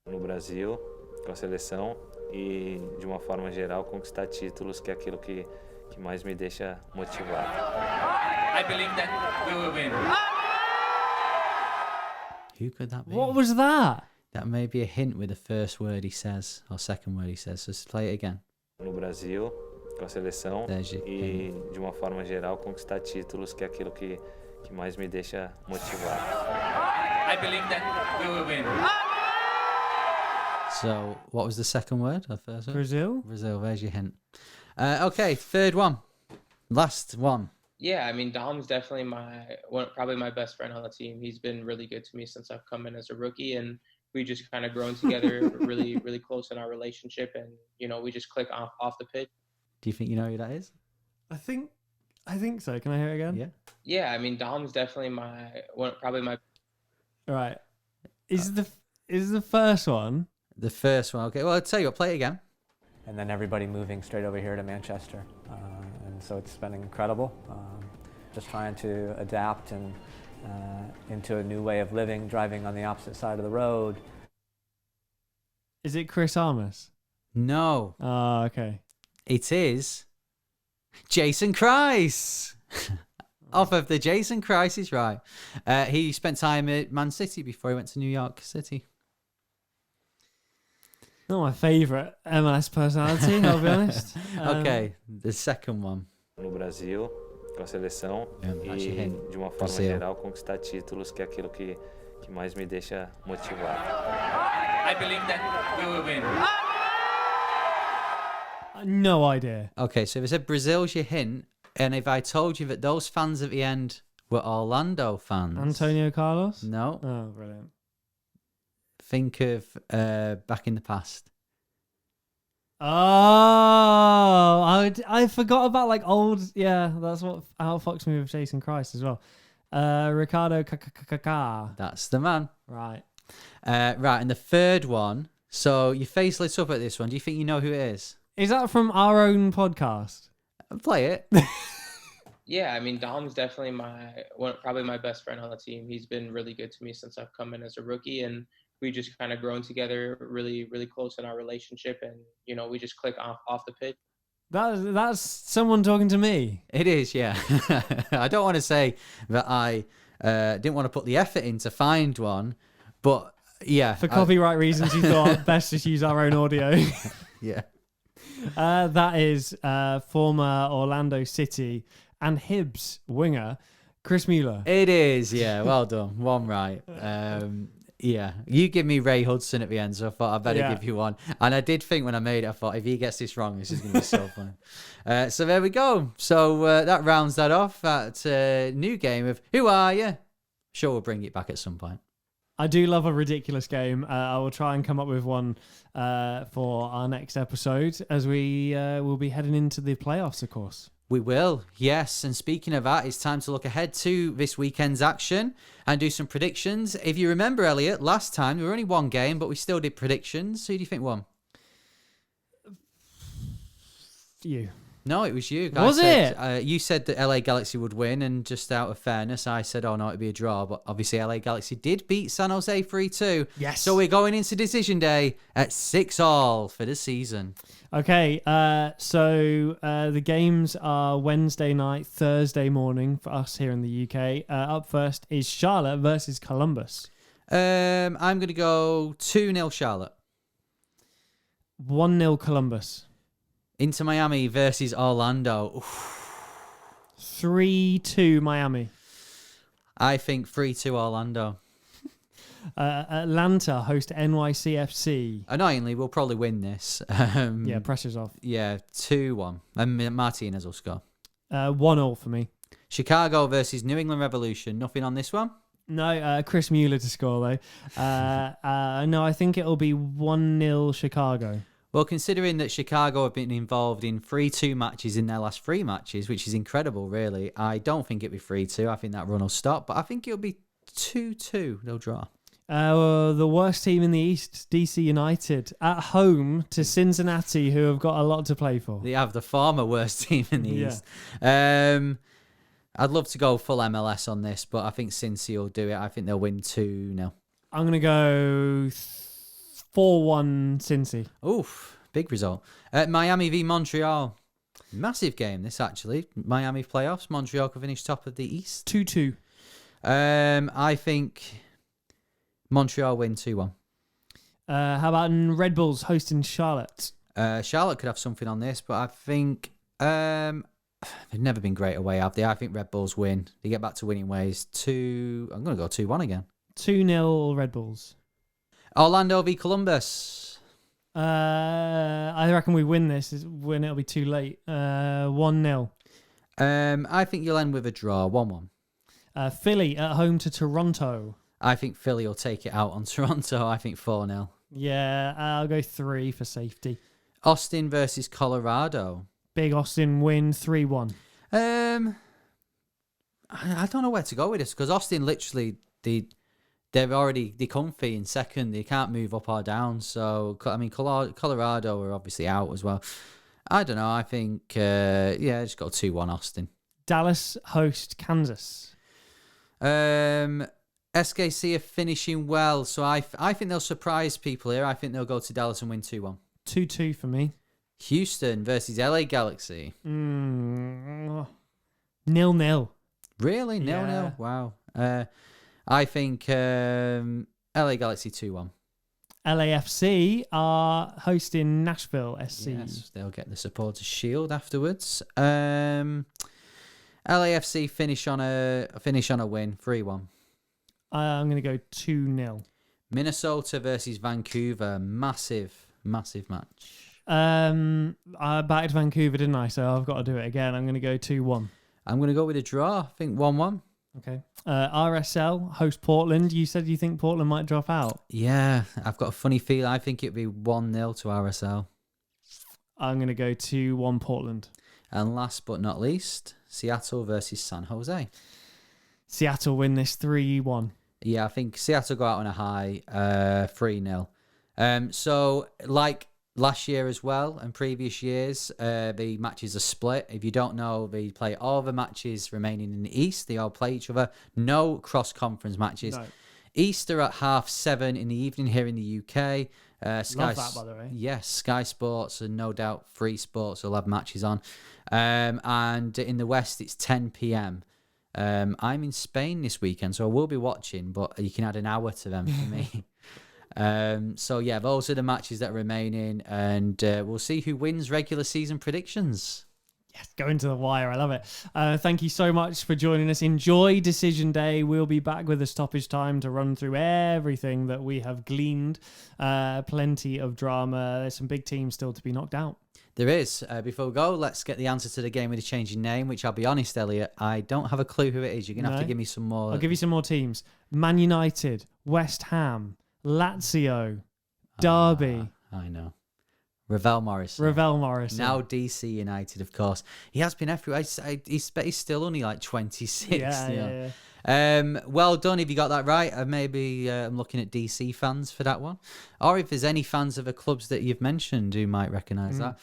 No Brasil, com a seleção e de uma forma geral conquistar títulos, que é aquilo que mais me deixa motivado. I believe that we will win. Who could that be? What was that? That may be a hint with the first word he says, or second word he says. So let's play it again. No Brasil, com a seleção e de uma forma geral conquistar títulos, que é aquilo que mais me deixa motivado. I believe that we will win. So, what was the second word? Or first word? Brazil. There's your hint. Okay, third one. Last one. Yeah, I mean, Dom's definitely probably my best friend on the team. He's been really good to me since I've come in as a rookie, and we just kind of grown together really, really close in our relationship, and we just click off the pitch. Do you think you know who that is? I think so. Can I hear it again? Yeah. Yeah, I mean, Dom's definitely probably my. All right. Is the first one? The first one. Okay. Well, I'll tell you what. Play it again. And then everybody moving straight over here to Manchester. And so it's been incredible. Just trying to adapt and into a new way of living, driving on the opposite side of the road. Is it Chris Armas? No. Oh, okay. It is Jason Christ. Off of the Jason Christ is right. He spent time at Man City before he went to New York City. Not my favourite MLS personality, I'll be honest. Okay, the second one. No Brasil, com a seleção actually e him. de uma forma Brasil. geral conquistar títulos, que é aquilo que mais me deixa motivado. I believe that we will win. No idea. Okay, so if I said Brazil's your hint, and if I told you that those fans at the end were Orlando fans. Antonio Carlos? No. Oh, brilliant. Think of back in the past. Oh, I forgot about like old. Yeah, that's what outfoxed me with Jason Christ as well. Ricardo Kaká. That's the man. Right. Right, and the third one. So your face lit up at this one. Do you think you know who it is? Is that from our own podcast? Play it. Yeah, I mean, Dom's definitely probably my best friend on the team. He's been really good to me since I've come in as a rookie, and we just kind of grown together really, really close in our relationship, and we just click off the pitch. That's someone talking to me. It is, yeah. I don't want to say that I didn't want to put the effort in to find one, but yeah. For copyright reasons, you thought best just use our own audio. Yeah. That is former Orlando City and Hibs winger Chris Mueller. It is, yeah. Well done. One right. Yeah. You give me Ray Hudson at the end, so I thought I'd better give you one. And I did think when I made it, I thought if he gets this wrong, this is going to be so funny. So there we go. So that rounds that off. That new game of Who Are You? Sure, we'll bring it back at some point. I do love a ridiculous game. I will try and come up with one for our next episode as we will be heading into the playoffs, of course. We will, yes. And speaking of that, it's time to look ahead to this weekend's action and do some predictions. If you remember, Elliot, last time there were only one game, but we still did predictions. Who do you think won? You. No, it was you. Was it? You said that LA Galaxy would win, and just out of fairness, I said, oh no, it'd be a draw. But obviously LA Galaxy did beat San Jose 3-2. Yes. So we're going into decision day at 6-all for the season. Okay, so the games are Wednesday night, Thursday morning for us here in the UK. Up first is Charlotte versus Columbus. I'm going to go 2-0 Charlotte. 1-0 Columbus. Inter Miami versus Orlando. 3-2 Miami. I think 3-2 Orlando. Atlanta host NYCFC. Annoyingly, we'll probably win this. Yeah, pressure's off. Yeah, 2-1. And Martinez will score. 1-0 for me. Chicago versus New England Revolution. Nothing on this one? No, Chris Mueller to score, though. No, I think it'll be 1-0 Chicago. Well, considering that Chicago have been involved in 3-2 matches in their last 3 matches, which is incredible, really, I don't think it'll be 3-2. I think that run will stop, but I think it'll be 2-2. They'll draw. The worst team in the East, DC United, at home to Cincinnati, who have got a lot to play for. They have the former worst team in the East. I'd love to go full MLS on this, but I think Cincy will do it. I think they'll win 2-0. I'm going to go 4-1 Cincy. Oof, big result. Miami v Montreal. Massive game, this actually. Miami playoffs. Montreal could finish top of the East. 2-2. I think Montreal win 2-1. How about Red Bulls hosting Charlotte? Charlotte could have something on this, but I think they've never been great away, have they? I think Red Bulls win. They get back to winning ways. I'm going to go 2-1 again. 2-0 Red Bulls. Orlando v Columbus. I reckon we win this when it'll be too late. 1-0. I think you'll end with a draw. 1-1. Philly at home to Toronto. I think Philly will take it out on Toronto. I think 4-0. Yeah, I'll go 3 for safety. Austin versus Colorado. Big Austin win 3-1. I don't know where to go with this because Austin literally they're comfy in second. They can't move up or down. So I mean, Colorado are obviously out as well. I don't know. I think just go 2-1 Austin. Dallas host Kansas. SKC are finishing well, so I think they'll surprise people here. I think they'll go to Dallas and win 2-1. 2-2 for me. Houston versus LA Galaxy. 0-0. Really? 0-0? Yeah. Wow. I think LA Galaxy 2-1. LAFC are hosting Nashville SC. Yes, they'll get the supporters shield afterwards. LAFC finish on a win, 3-1. I'm going to go 2-0. Minnesota versus Vancouver, massive match. I backed Vancouver, didn't I? So I've got to do it again. I'm going to go 2-1. I'm going to go with a draw. I think 1-1. Okay. RSL host Portland. You said you think Portland might drop out. Yeah, I've got a funny feeling. I think it'd be 1-0 to RSL. I'm going to go 2-1 Portland. And last but not least, Seattle versus San Jose. Seattle win this 3-1. Yeah, I think Seattle go out on a high, 3-0. So, like last year as well and previous years, the matches are split. If you don't know, they play all the matches remaining in the East. They all play each other. No cross-conference matches. No. East are at 7:30 in the evening here in the UK. Love that, by the way. Yes, Sky Sports and no doubt Free Sports will have matches on. And in the West, it's 10 p.m. I'm in Spain this weekend, so I will be watching, but you can add an hour to them for me. So yeah, those are the matches that are remaining, and we'll see who wins regular season predictions. Yes, go into the wire. I love it. Thank you so much for joining us. Enjoy Decision Day. We'll be back with a stoppage time to run through everything that we have gleaned. Plenty of drama. There's some big teams still to be knocked out. There is. Before we go, let's get the answer to the game with the changing name, which I'll be honest, Elliot, I don't have a clue who it is. You're going to have to give me some more. I'll give you some more teams. Man United, West Ham, Lazio, Derby. I know. Ravel Morrison. Now DC United, of course. He has been everywhere. He's still only like 26. Yeah. Well done if you got that right. Maybe I'm looking at DC fans for that one. Or if there's any fans of the clubs that you've mentioned who might recognise that.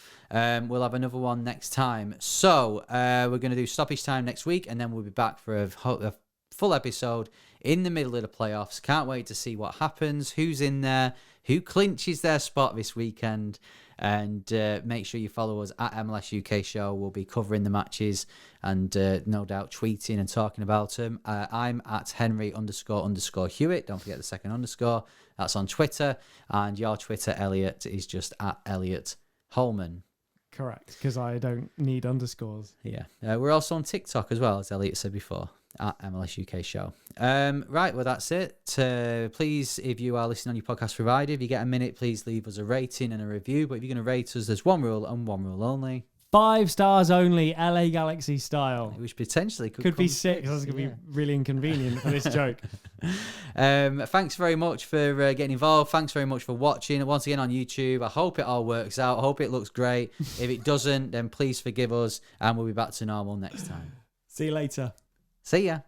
We'll have another one next time. So we're going to do stoppage time next week, and then we'll be back for a full episode in the middle of the playoffs. Can't wait to see what happens, who's in there, who clinches their spot this weekend. And make sure you follow us at MLS UK Show. We'll be covering the matches and no doubt tweeting and talking about them. I'm at Henry__Hewitt. Don't forget the second underscore. That's on Twitter. And your Twitter, Elliot, is just at Elliot Holman. Correct, because I don't need underscores. Yeah. We're also on TikTok as well, as Elliot said before, at MLS UK Show. Right, well, that's it. Please, if you are listening on your podcast provider, if you get a minute, please leave us a rating and a review. But if you're going to rate us, there's one rule and one rule only. 5 stars only, LA Galaxy style. Which potentially could be 6. That's going to be really inconvenient for this joke. Thanks very much for getting involved. Thanks very much for watching. Once again on YouTube, I hope it all works out. I hope it looks great. If it doesn't, then please forgive us, and we'll be back to normal next time. See you later. See ya.